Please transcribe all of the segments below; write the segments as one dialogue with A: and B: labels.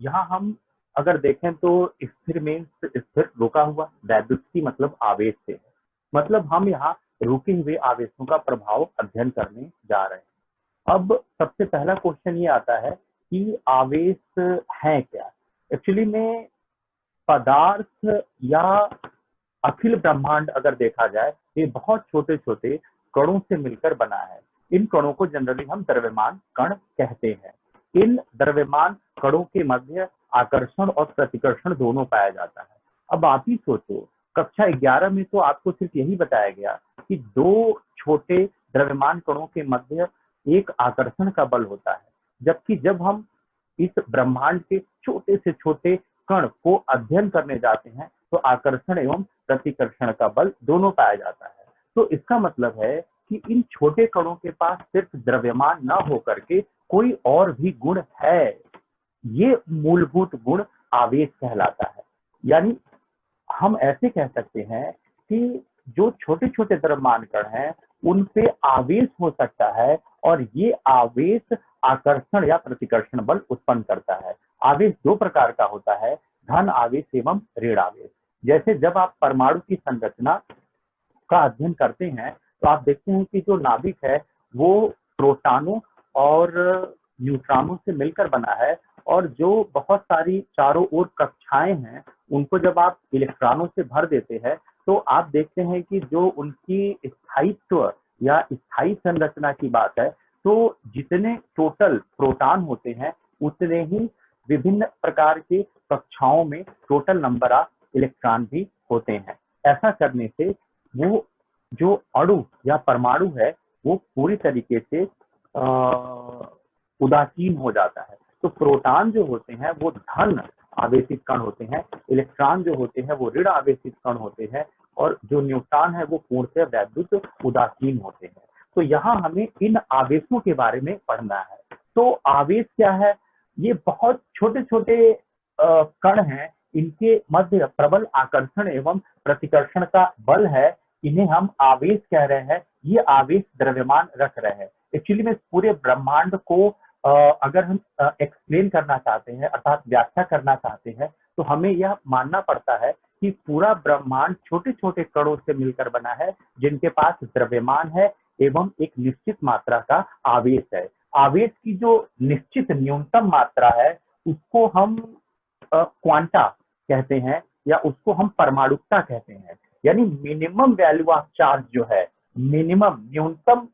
A: यहाँ हम अगर देखें तो स्थिर में स्थिर रुका हुआ, वैद्युत मतलब आवेश से है। मतलब हम यहाँ रुके हुए आवेशों का प्रभाव अध्ययन करने जा रहे हैं। अब सबसे पहला क्वेश्चन ये आता है कि आवेश है क्या। एक्चुअली में पदार्थ या अखिल ब्रह्मांड अगर देखा जाए, ये बहुत छोटे छोटे कणों से मिलकर बना है। इन कणों को जनरली हम द्रव्यमान कण कहते हैं। इन द्रव्यमान कणों के मध्य आकर्षण और प्रतिकर्षण दोनों पाया जाता है। अब आप ही सोचो, कक्षा 11 में तो आपको सिर्फ यही बताया गया कि दो छोटे द्रव्यमान कणों के मध्य एक आकर्षण का बल होता है, जबकि जब हम इस ब्रह्मांड के छोटे से छोटे कण को अध्ययन करने जाते हैं तो आकर्षण एवं प्रतिकर्षण का बल दोनों पाया जाता है। तो इसका मतलब है कि इन छोटे कणों के पास सिर्फ द्रव्यमान न होकर के कोई और भी गुण है। ये मूलभूत गुण आवेश कहलाता है। यानी हम ऐसे कह सकते हैं कि जो छोटे छोटे द्रव्यमान कण हैं उन पे आवेश हो सकता है और ये आवेश आकर्षण या प्रतिकर्षण बल उत्पन्न करता है। आवेश दो प्रकार का होता है, धन आवेश एवं ऋण आवेश। जैसे जब आप परमाणु की संरचना का अध्ययन करते हैं तो आप देखते हैं कि जो नाभिक है वो प्रोटॉनों और न्यूट्रॉनों से मिलकर बना है, और जो बहुत सारी चारों ओर कक्षाएं हैं उनको जब आप इलेक्ट्रॉनों से भर देते हैं तो आप देखते हैं कि जो उनकी स्थायित्व या स्थायी संरचना की बात है, तो जितने टोटल प्रोटॉन होते हैं उतने ही विभिन्न प्रकार के कक्षाओं में टोटल नंबर ऑफ इलेक्ट्रॉन भी होते हैं। ऐसा करने से वो जो अणु या परमाणु है वो पूरी तरीके से उदासीन हो जाता है। तो प्रोटॉन जो होते हैं वो धन आवेशित कण होते हैं, इलेक्ट्रॉन जो होते हैं वो ऋण आवेशित कण होते हैं, और जो न्यूट्रॉन है वो पूर्णतः वैद्युत उदासीन होते हैं। तो यहाँ हमें इन आवेशों के बारे में पढ़ना है। तो आवेश क्या है? ये बहुत छोटे छोटे कण हैं, इनके मध्य प्रबल आकर्षण एवं प्रतिकर्षण का बल है, इन्हें हम आवेश कह रहे हैं। ये आवेश द्रव्यमान रख रहे हैं। एक्चुअली में पूरे ब्रह्मांड को अगर हम एक्सप्लेन करना चाहते हैं अर्थात व्याख्या करना चाहते हैं तो हमें यह मानना पड़ता है कि पूरा ब्रह्मांड छोटे छोटे कणों से मिलकर बना है जिनके पास द्रव्यमान है एवं एक निश्चित मात्रा का आवेश है। आवेश की जो निश्चित न्यूनतम मात्रा है उसको हम क्वांटा कहते हैं या उसको हम परमाणुकता कहते हैं। यानी मिनिमम वैल्यू ऑफ चार्ज जो है, मिनिमम न्यूनतम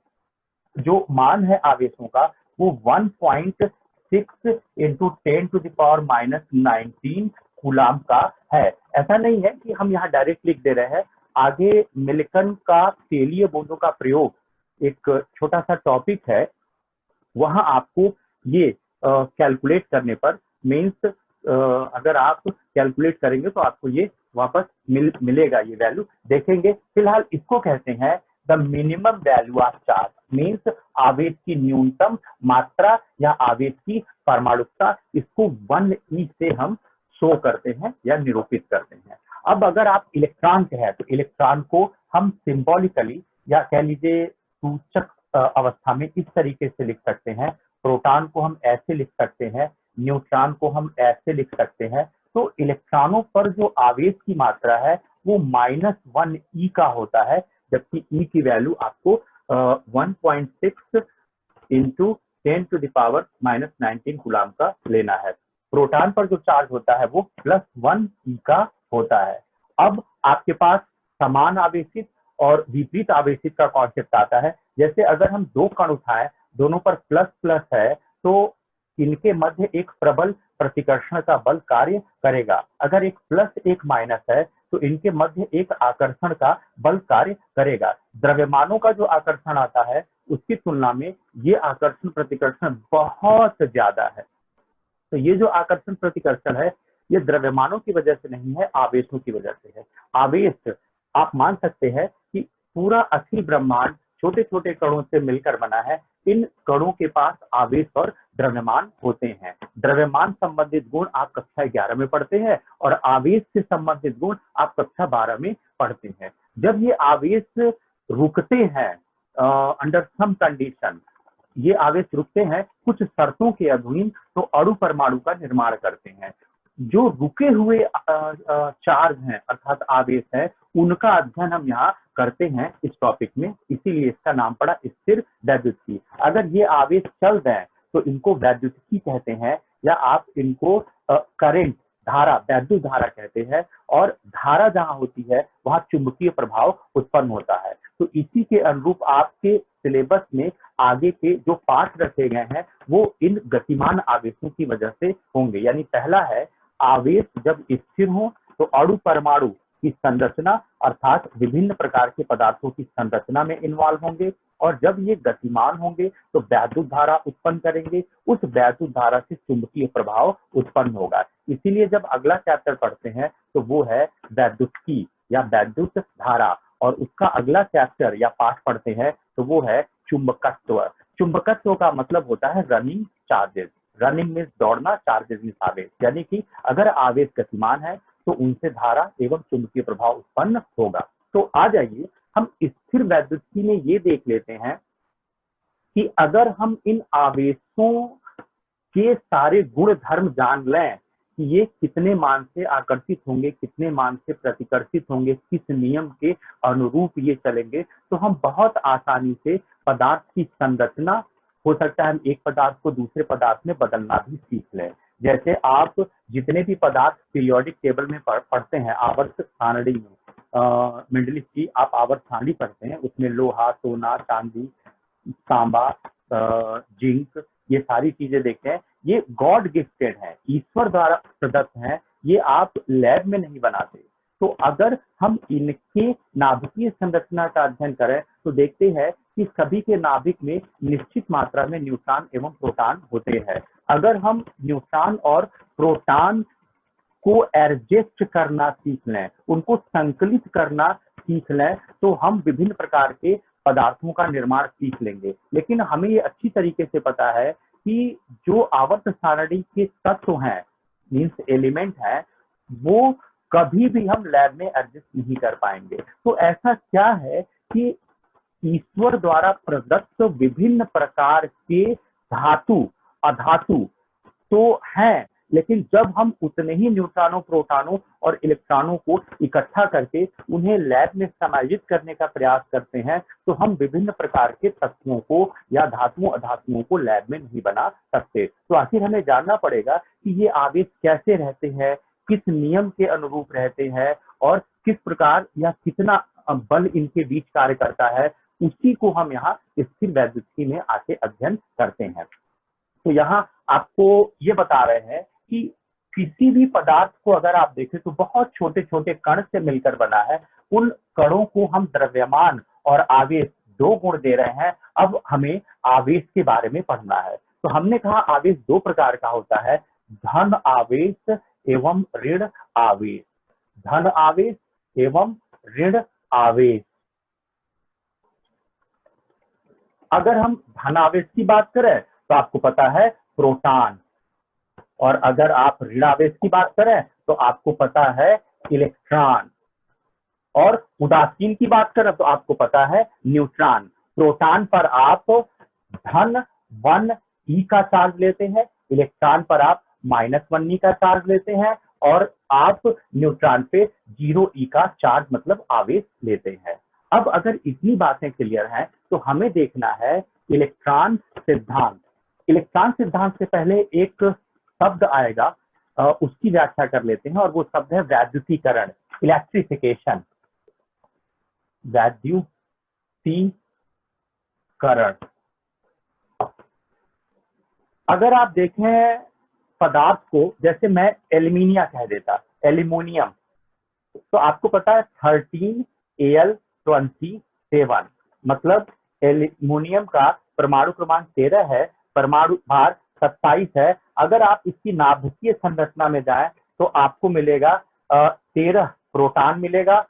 A: जो मान है आवेशों का वो 1.6 इंटू 10⁻⁻19 कूलाम का है। ऐसा नहीं है कि हम यहाँ डायरेक्ट लिख दे रहे हैं। आगे मिल्टन का तेलीय बूंदों का प्रयोग एक छोटा सा टॉपिक है, वहां आपको ये कैलकुलेट करने पर मीन्स अगर आप कैलकुलेट करेंगे तो आपको ये वापस मिलेगा, ये वैल्यू देखेंगे। फिलहाल इसको कहते हैं the minimum value of charge, means आवेश की न्यूनतम मात्रा या आवेश की परमाणुकता। इसको 1e से हम शो करते हैं या निरूपित करते हैं। अब अगर आप इलेक्ट्रॉन कहें तो इलेक्ट्रॉन को हम सिंबॉलिकली या कह लीजिए सूचक अवस्था में इस तरीके से लिख सकते हैं। प्रोटॉन को हम ऐसे लिख सकते हैं, न्यूट्रॉन को हम ऐसे लिख सकते हैं। तो इलेक्ट्रॉनों पर जो आवेश की मात्रा है वो -1e का होता है, जबकि e की वैल्यू आपको 1.6 इंटू 10⁻⁻19 कूलाम का लेना है। प्रोटॉन पर जो चार्ज होता है वो +1e का होता है। अब आपके पास समान आवेशित और विपरीत आवेशित का कॉन्सेप्ट आता है। जैसे अगर हम दो कण उठाएं, दोनों पर प्लस प्लस है तो इनके मध्य एक प्रबल प्रतिकर्षण का बल कार्य करेगा। अगर एक प्लस एक माइनस है तो इनके मध्य एक आकर्षण का बल कार्य करेगा। द्रव्यमानों का जो आकर्षण आता है उसकी तुलना में ये आकर्षण प्रतिकर्षण बहुत ज्यादा है। तो ये जो आकर्षण प्रतिकर्षण है ये द्रव्यमानों की वजह से नहीं है, आवेशों की वजह से है। आवेश आप मान सकते हैं कि पूरा अखिल ब्रह्मांड छोटे छोटे कणों से मिलकर बना है। इन कणों के पास आवेश और द्रव्यमान होते हैं। द्रव्यमान संबंधित गुण आप कक्षा 11 में पढ़ते हैं और आवेश से संबंधित गुण आप कक्षा 12 में पढ़ते हैं। जब ये आवेश रुकते हैं अंडर सम कंडीशन, ये आवेश रुकते हैं कुछ शर्तों के अधीन तो अणु परमाणु का निर्माण करते हैं। जो रुके हुए चार्ज हैं अर्थात आवेश है, उनका अध्ययन हम यहाँ करते हैं इस टॉपिक में, इसीलिए इसका नाम पड़ा स्थिर वैद्युतिकी। अगर ये आवेश चल रहे हैं तो इनको वैद्युतिकी कहते हैं, या आप इनको करंट धारा वैद्युत धारा कहते हैं। और धारा जहां होती है वहां चुंबकीय प्रभाव उत्पन्न होता है। तो इसी के अनुरूप आपके सिलेबस में आगे के जो पाठ रखे गए हैं वो इन गतिमान आवेशों की वजह से होंगे। यानी पहला है आवेश जब स्थिर हो तो अणु परमाणु की संरचना अर्थात विभिन्न प्रकार के पदार्थों की संरचना में इन्वॉल्व होंगे, और जब ये गतिमान होंगे तो वैद्युत धारा उत्पन्न करेंगे, उस वैद्युत धारा से चुंबकीय प्रभाव उत्पन्न होगा। इसीलिए जब अगला चैप्टर पढ़ते हैं तो वो है वैद्युतिकी या वैद्युत धारा, और उसका अगला चैप्टर या पाठ पढ़ते हैं तो वो है चुंबकत्व। चुंबकत्व का मतलब होता है रनिंग चार्जेस। रनिंग मीन्स दौड़ना, चार्जेस मीन्स आवेश, यानी कि अगर आवेश गतिमान है तो उनसे धारा एवं चुंबकीय प्रभाव उत्पन्न होगा। तो आ जाइए हम स्थिर वैद्युतिकी में ये देख लेते हैं कि अगर हम इन आवेशों के सारे गुण धर्म जान लें कि ये कितने मान से आकर्षित होंगे, कितने मान से प्रतिकर्षित होंगे, किस नियम के अनुरूप ये चलेंगे, तो हम बहुत आसानी से पदार्थ की संरचना, हो सकता है हम एक पदार्थ को दूसरे पदार्थ में बदलना भी सीख लें। जैसे आप जितने भी पदार्थ पीरियोडिक टेबल में पढ़ते हैं, आवर्त सारणी में मेंडलिस की आप आवर्त सारणी पढ़ते हैं, उसमें लोहा, सोना, चांदी, तांबा, जिंक, ये सारी चीजें देखते हैं। ये गॉड गिफ्टेड है, ईश्वर द्वारा प्रदत्त है, ये आप लैब में नहीं बनाते। तो अगर हम इनके नाभिकीय संरचना का अध्ययन करें तो देखते हैं कि सभी के नाभिक में निश्चित मात्रा में न्यूट्रॉन एवं प्रोटॉन होते हैं। अगर हम न्यूट्रॉन और प्रोटॉन को एडजस्ट करना सीख लें, उनको संकलित करना सीख लें, तो हम विभिन्न प्रकार के पदार्थों का निर्माण सीख लेंगे। लेकिन हमें ये अच्छी तरीके से पता है कि जो आवर्त सारणी के तत्व हैं, मीन्स एलिमेंट है, वो कभी भी हम लैब में एडजस्ट नहीं कर पाएंगे। तो ऐसा क्या है कि ईश्वर द्वारा प्रदत्त विभिन्न प्रकार के धातु अधातु तो हैं, लेकिन जब हम उतने ही न्यूट्रॉनों, प्रोटॉनों और इलेक्ट्रॉनों को इकट्ठा करके उन्हें लैब में समायोजित करने का प्रयास करते हैं तो हम विभिन्न प्रकार के तत्वों को या धातुओं अधातुओं को लैब में नहीं बना सकते। तो आखिर हमें जानना पड़ेगा कि ये आवेश कैसे रहते हैं, किस नियम के अनुरूप रहते हैं और किस प्रकार या कितना बल इनके बीच कार्य करता है, उसी को हम यहाँ स्थिर वैद्युतिकी में आके अध्ययन करते हैं। तो यहाँ आपको ये बता रहे हैं कि किसी भी पदार्थ को अगर आप देखें तो बहुत छोटे छोटे कण से मिलकर बना है। उन कणों को हम द्रव्यमान और आवेश दो गुण दे रहे हैं। अब हमें आवेश के बारे में पढ़ना है। तो हमने कहा आवेश दो प्रकार का होता है, धन आवेश एवं ऋण आवेश। धन आवेश एवं ऋण आवेश। अगर हम धन आवेश की बात करें तो आपको पता है प्रोटॉन, और अगर आप ऋण आवेश की बात करें तो आपको पता है इलेक्ट्रॉन, और उदासीन की बात करें तो आपको पता है न्यूट्रॉन। प्रोटॉन पर आप धन 1 ई का चार्ज लेते हैं, इलेक्ट्रॉन पर आप -1 ई का चार्ज लेते हैं, और आप न्यूट्रॉन पे 0 ई का चार्ज मतलब आवेश लेते हैं। अब अगर इतनी बातें क्लियर हैं तो हमें देखना है इलेक्ट्रॉन सिद्धांत। इलेक्ट्रॉन सिद्धांत से पहले एक शब्द आएगा, उसकी व्याख्या कर लेते हैं, और वो शब्द है वैद्युतीकरण, इलेक्ट्रिफिकेशन। वैद्युतीकरण। अगर आप देखें पदार्थ को, जैसे मैं एल्यूमिनिया कह देता, एल्यूमिनियम, तो आपको पता है 13Al27, मतलब एल्यूमिनियम का परमाणु क्रमांक 13 है, परमाणु भार 27 है। अगर आप इसकी नाभिकीय संरचना में जाएं तो आपको मिलेगा 13 प्रोटॉन मिलेगा,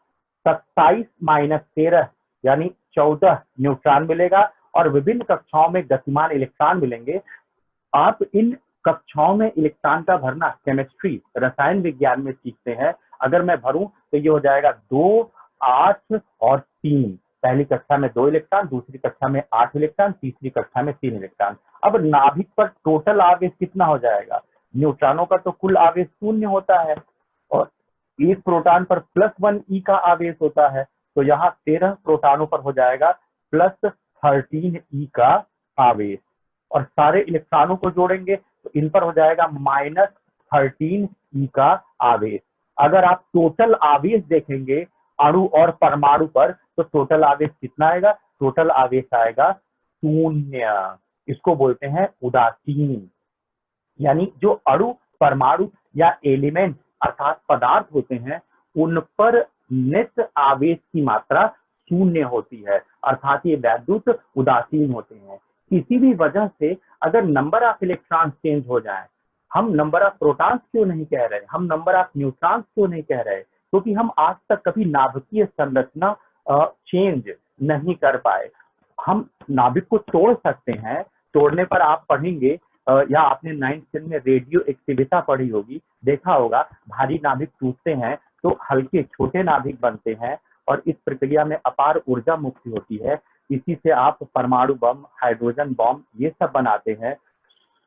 A: 27 - 13 यानी 14 न्यूट्रॉन मिलेगा, और विभिन्न कक्षाओं में गतिमान इलेक्ट्रॉन मिलेंगे। आप इन कक्षाओं में इलेक्ट्रॉन का भरना केमिस्ट्री, रसायन विज्ञान में सीखते हैं। अगर मैं भरूं तो ये हो जाएगा 2, 8 और 3, पहली कक्षा में 2 इलेक्ट्रॉन, दूसरी कक्षा में 8 इलेक्ट्रॉन, तीसरी कक्षा में 3 इलेक्ट्रॉन। अब नाभिक पर टोटल आवेश कितना हो जाएगा? न्यूट्रॉनों का तो कुल आवेश 0 होता है और एक प्रोटॉन पर +1 ई का आवेश होता है, तो यहाँ 13 प्रोटॉनों पर हो जाएगा +13 ई का आवेश, और सारे इलेक्ट्रॉनों को जोड़ेंगे तो इन पर हो जाएगा -13 ई का आवेश। अगर आप टोटल आवेश देखेंगे अणु और परमाणु पर, तो टोटल आवेश कितना आएगा? टोटल आवेश आएगा 0। इसको बोलते हैं उदासीन। यानी जो अणु, परमाणु या एलिमेंट अर्थात पदार्थ होते हैं, उन पर नेट आवेश की मात्रा 0 होती है, अर्थात ये वैद्युत उदासीन होते हैं। किसी भी वजह से अगर नंबर ऑफ इलेक्ट्रॉन चेंज हो जाए, हम नंबर ऑफ प्रोटॉन्स क्यों नहीं कह रहे, हम नंबर ऑफ न्यूट्रॉन्स क्यों नहीं कह रहे? क्योंकि हम आज तक कभी नाभिकीय संरचना चेंज नहीं कर पाए। हम नाभिक को तोड़ सकते हैं, तोड़ने पर आप पढ़ेंगे या आपने 9th में रेडियो एक्टिविटी पढ़ी होगी, देखा होगा भारी नाभिक टूटते हैं तो हल्के छोटे नाभिक बनते हैं और इस प्रक्रिया में अपार ऊर्जा मुक्ति होती है। इसी से आप परमाणु बम, हाइड्रोजन बम ये सब बनाते हैं।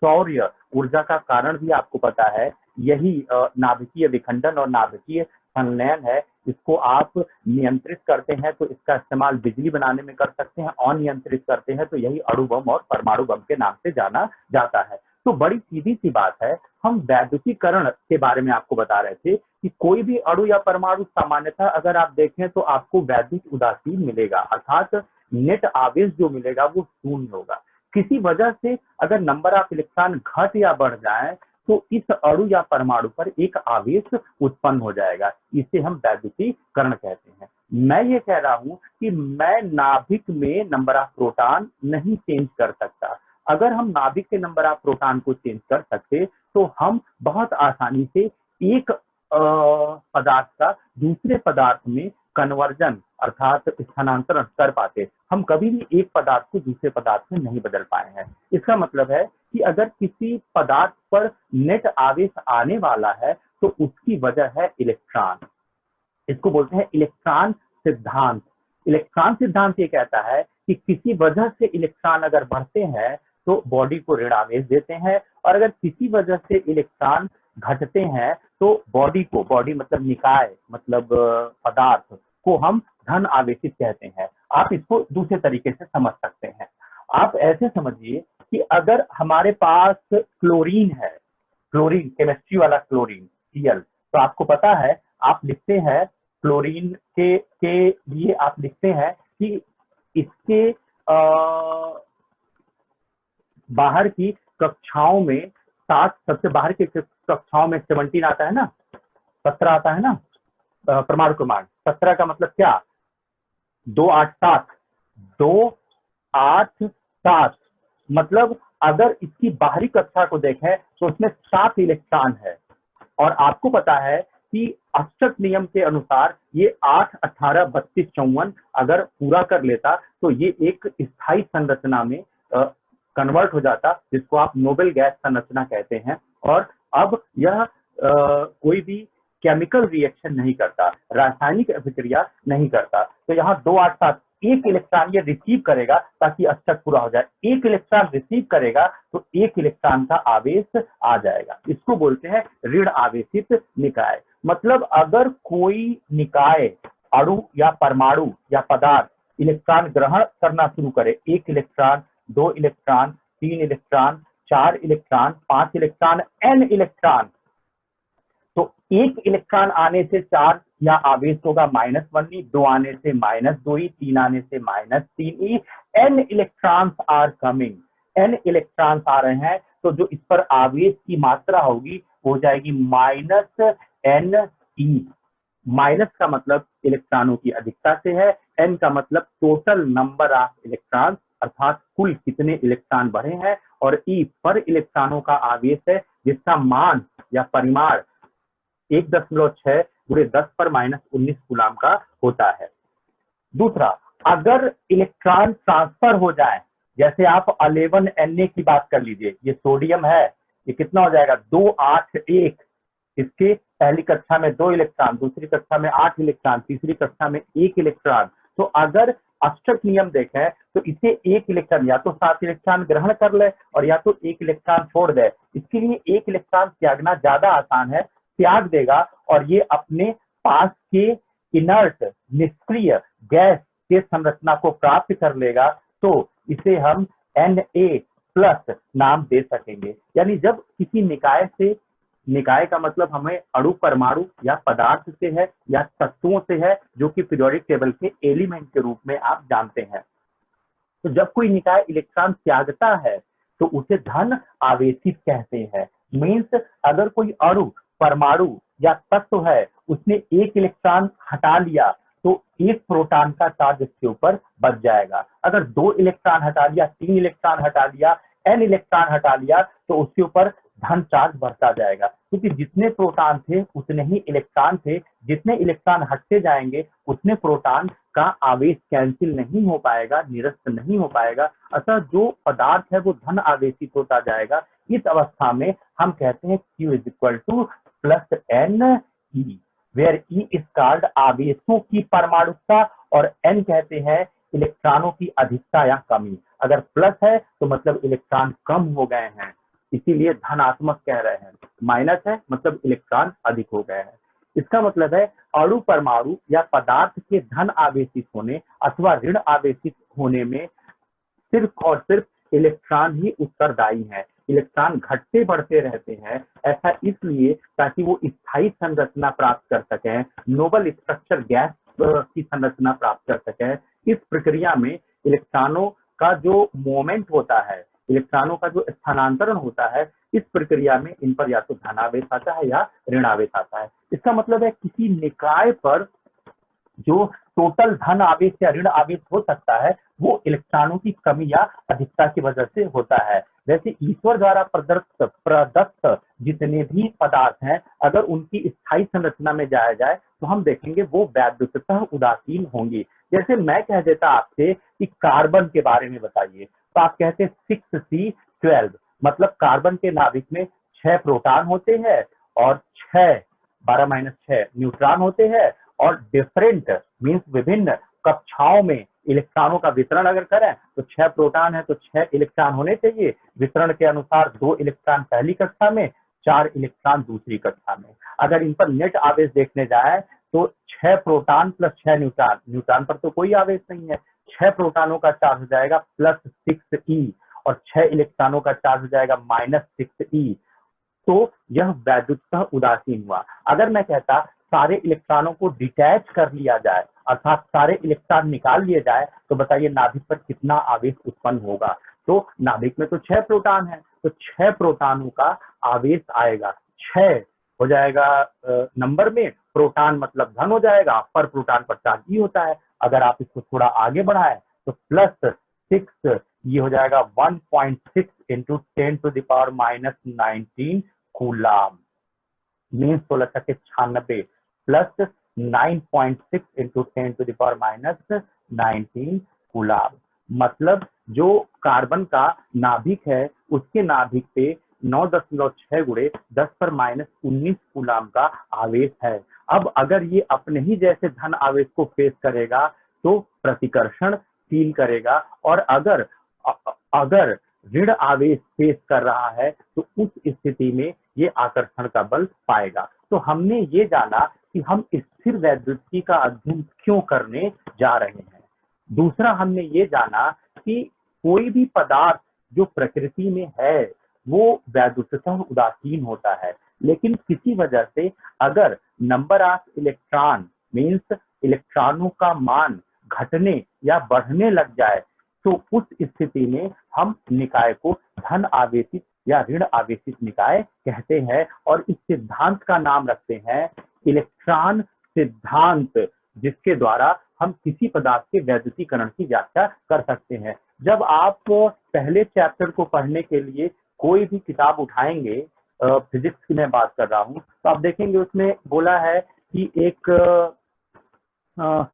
A: सौर्य ऊर्जा का कारण भी आपको पता है, यही नाभिकीय विखंडन और नाभिकीय संलयन है। इसको आप नियंत्रित करते हैं तो इसका इस्तेमाल बिजली बनाने में कर सकते हैं, अनियंत्रित करते हैं तो यही अणु बम और परमाणु बम के नाम से जाना जाता है। तो बड़ी सीधी सी बात है, हम वैद्युतीकरण के बारे में आपको बता रहे थे कि कोई भी अणु या परमाणु सामान्यतः अगर आप देखें तो आपको वैद्युत उदासीन मिलेगा, अर्थात नेट आवेश जो मिलेगा वो 0 होगा। किसी वजह से अगर नंबर ऑफ इलेक्ट्रॉन घट या बढ़ जाए तो इस अणु या परमाणु पर एक आवेश उत्पन्न हो जाएगा, इसे हम वैद्युतीकरण कहते हैं। मैं ये कह रहा हूं कि मैं नाभिक में नंबर ऑफ प्रोटॉन नहीं चेंज कर सकता। अगर हम नाभिक के नंबर ऑफ प्रोटॉन को चेंज कर सकते तो हम बहुत आसानी से एक पदार्थ का दूसरे पदार्थ में कन्वर्जन अर्थात स्थानांतरण कर पाते। हम कभी भी एक पदार्थ को दूसरे पदार्थ में नहीं बदल पाए हैं। इसका मतलब है कि अगर किसी पदार्थ पर नेट आवेश आने वाला है तो उसकी वजह है इलेक्ट्रॉन। इसको बोलते हैं इलेक्ट्रॉन सिद्धांत। इलेक्ट्रॉन सिद्धांत ये कहता है कि किसी वजह से इलेक्ट्रॉन अगर बढ़ते हैं तो बॉडी को ऋण आवेश देते हैं, और अगर किसी वजह से इलेक्ट्रॉन घटते हैं तो बॉडी को, बॉडी मतलब निकाय मतलब पदार्थ को हम धन आवेशित कहते हैं। आप इसको दूसरे तरीके से समझ सकते हैं। आप ऐसे समझिए कि अगर हमारे पास क्लोरीन है, क्लोरीन केमिस्ट्री वाला क्लोरीन Cl, तो आपको पता है आप लिखते हैं क्लोरीन के लिए आप लिखते हैं कि इसके बाहर की कक्षाओं में 7, सबसे बाहर की कक्षाओं में 17 आता है ना, 17 आता है ना परमाणु क्रमांक। 17 का मतलब क्या? 2 8 7, 2 8 7, मतलब अगर इसकी बाहरी कक्षा को देखें तो उसमें 7 इलेक्ट्रॉन है, और आपको पता है कि अष्टक नियम के अनुसार ये 8 18 32 54 अगर पूरा कर लेता तो ये एक स्थायी संरचना में कन्वर्ट हो जाता, जिसको आप नोबेल गैस संरचना कहते हैं। और अब यह कोई भी केमिकल रिएक्शन नहीं करता, रासायनिक अभिक्रिया नहीं करता। तो यहाँ 2 8 7 एक इलेक्ट्रॉन ये रिसीव करेगा ताकि अष्टक पूरा हो जाए। एक इलेक्ट्रॉन रिसीव करेगा तो एक इलेक्ट्रॉन का आवेश आ जाएगा। इसको बोलते हैं ऋण आवेशित निकाय। मतलब अगर कोई निकाय, अणु या परमाणु या पदार्थ इलेक्ट्रॉन ग्रहण करना शुरू करे, 1 electron, 2 electron, 3 electron, 4 electron, 5 electron, n electron, तो 1 इलेक्ट्रॉन आने से 4 या आवेश होगा -1e, 2 आने से -2e, 3 आने से -3e, n electrons are coming, n electrons आ रहे हैं, तो जो इस पर आवेश की मात्रा होगी वो हो जाएगी -ne। माइनस का मतलब इलेक्ट्रॉनों की अधिकता से है, n का मतलब टोटल नंबर ऑफ इलेक्ट्रॉन अर्थात कुल कितने इलेक्ट्रॉन बढ़े हैं, और e पर इलेक्ट्रॉनों का आवेश है जिसका मान या परिमाण 1.6 × 10⁻19 कूलम का होता है। दूसरा, अगर इलेक्ट्रॉन ट्रांसफर हो जाए, जैसे आप 11Na की बात कर लीजिए, ये सोडियम है, ये कितना हो जाएगा 2 8 1, इसके पहली कक्षा में 2 इलेक्ट्रॉन, दूसरी कक्षा में 8 इलेक्ट्रॉन, तीसरी कक्षा में 1 इलेक्ट्रॉन। तो अगर अष्टक नियम देखें तो इसे एक इलेक्ट्रॉन या तो 7 इलेक्ट्रॉन ग्रहण कर ले और या तो 1 इलेक्ट्रॉन छोड़ दे। इसके लिए 1 इलेक्ट्रॉन त्यागना ज्यादा आसान है, त्याग देगा और ये अपने पास के इनर्ट निष्क्रिय गैस के संरचना को प्राप्त कर लेगा, तो इसे हम Na+ नाम दे सकेंगे। यानी जब किसी निकाय से, निकाय का मतलब हमें अणु परमाणु या पदार्थ से है या तत्वों से है, जो कि पीरियोडिक टेबल के एलिमेंट के रूप में आप जानते हैं। तो जब कोई निकाय इलेक्ट्रॉन त्यागता है तो उसे धन आवेशित कहते हैं। मीन्स अगर कोई अणु परमाणु या तत्व है, उसने 1 इलेक्ट्रॉन हटा लिया तो 1 प्रोटॉन का चार्ज इसके ऊपर बच जाएगा। अगर 2 इलेक्ट्रॉन हटा लिया, 3 इलेक्ट्रॉन हटा लिया, n इलेक्ट्रॉन हटा लिया तो उसके ऊपर धन चार्ज बढ़ता जाएगा, क्योंकि जितने प्रोटॉन थे उतने ही इलेक्ट्रॉन थे। जितने इलेक्ट्रॉन हटते जाएंगे उतने प्रोटॉन का आवेश कैंसिल नहीं हो पाएगा, निरस्त नहीं हो पाएगा। अतः जो पदार्थ है वो धन आवेशित होता जाएगा। इस अवस्था में हम कहते हैं Q + Ne, where E is called आवेशों की परमाणुकता और N कहते हैं इलेक्ट्रॉनों की अधिकता या कमी। अगर प्लस है तो मतलब इलेक्ट्रॉन कम हो गए हैं, इसीलिए धनात्मक कह रहे हैं। माइनस है मतलब इलेक्ट्रॉन अधिक हो गए हैं। इसका मतलब है अणु परमाणु या पदार्थ के धन आवेशित होने अथवा ऋण आवेशित होने में सिर्फ और सिर्फ इलेक्ट्रॉन ही उत्तरदायी है। इलेक्ट्रॉन घटते बढ़ते रहते हैं, ऐसा इसलिए ताकि वो स्थायी संरचना प्राप्त कर सकें, नोबल स्ट्रक्चर गैस की संरचना प्राप्त कर सकें। इस प्रक्रिया में इलेक्ट्रॉनों का जो मोमेंट होता है, इलेक्ट्रॉनों का जो स्थानांतरण होता है, इस प्रक्रिया में इन पर या तो धनावेश आता है या ऋणावेश आता है। इसका मतलब है किसी निकाय पर जो टोटल धन आवेश या ऋण आवेश हो सकता है वो इलेक्ट्रॉनों की कमी या अधिकता की वजह से होता है। वैसे ईश्वर द्वारा प्रदत्त जितने भी पदार्थ हैं, अगर उनकी स्थायी संरचना में जाया जाए तो हम देखेंगे वो वैद्युततः उदासीन होंगी। जैसे मैं कह देता आपसे कि कार्बन के बारे में बताइए, तो आप कहते हैं 6C12, मतलब कार्बन के नाभिक में 6 प्रोटॉन होते हैं और 12 - 6 न्यूट्रॉन होते हैं और डिफरेंट मीन्स विभिन्न कक्षाओं में इलेक्ट्रॉनों का वितरण अगर करें तो 6 प्रोटॉन है तो 6 इलेक्ट्रॉन होने चाहिए। वितरण के अनुसार 2 इलेक्ट्रॉन पहली कक्षा में, 4 इलेक्ट्रॉन दूसरी कक्षा में। अगर इन पर नेट आवेश देखने जाए तो 6 प्रोटॉन + 6 न्यूट्रॉन, न्यूट्रॉन पर तो कोई आवेश नहीं है, 6 प्रोटॉनों का चार्ज हो जाएगा +6E और 6 इलेक्ट्रॉनों का चार्ज हो जाएगा -6E। तो यह वैद्युततः उदासीन हुआ। अगर मैं कहता सारे इलेक्ट्रॉनों को डिटैच कर लिया जाए, अर्थात सारे इलेक्ट्रॉन निकाल लिए जाए, तो बताइए नाभिक पर कितना आवेश उत्पन्न होगा। तो नाभिक में तो 6 प्रोटॉन है, तो 6 प्रोटॉनों का आवेश आएगा। 6 हो जाएगा नंबर में, प्रोटॉन मतलब धन हो जाएगा, पर प्रोटॉन पर चार्ज ही होता है। अगर आप इसको थोड़ा आगे बढ़ाएं तो +6 ये हो जाएगा 1.6 × 10⁻⁻19 कूलाम, मीन 1696 प्लस 9.6 × 10⁻⁻19 कूलाम। मतलब जो कार्बन का नाभिक है उसके नाभिक पे 9.6 × 10⁻⁻19 कूलाम का आवेश है। अब अगर ये अपने ही जैसे धन आवेश को फेस करेगा तो प्रतिकर्षण फील करेगा, और अगर ऋण आवेश फेस कर रहा है तो उस स्थिति में ये आकर्षण का बल पाएगा। तो हमने ये जाना कि हम स्थिर वैद्युतिकी का अध्ययन क्यों करने जा रहे हैं। दूसरा हमने ये जाना कि कोई भी पदार्थ जो प्रकृति में है वो वैद्युततः उदासीन होता है, लेकिन किसी वजह से अगर नंबर ऑफ इलेक्ट्रॉन मीन्स इलेक्ट्रॉनों का मान घटने या बढ़ने लग जाए तो उस स्थिति में हम निकाय को धन आवेशित या ऋण आवेशित निकाय कहते हैं, और इस सिद्धांत का नाम रखते हैं इलेक्ट्रॉन सिद्धांत, जिसके द्वारा हम किसी पदार्थ के वैद्युतीकरण की व्याख्या कर सकते हैं। जब आप पहले चैप्टर को पढ़ने के लिए कोई भी किताब उठाएंगे, फिजिक्स की मैं बात कर रहा हूं, तो आप देखेंगे उसमें बोला है कि एक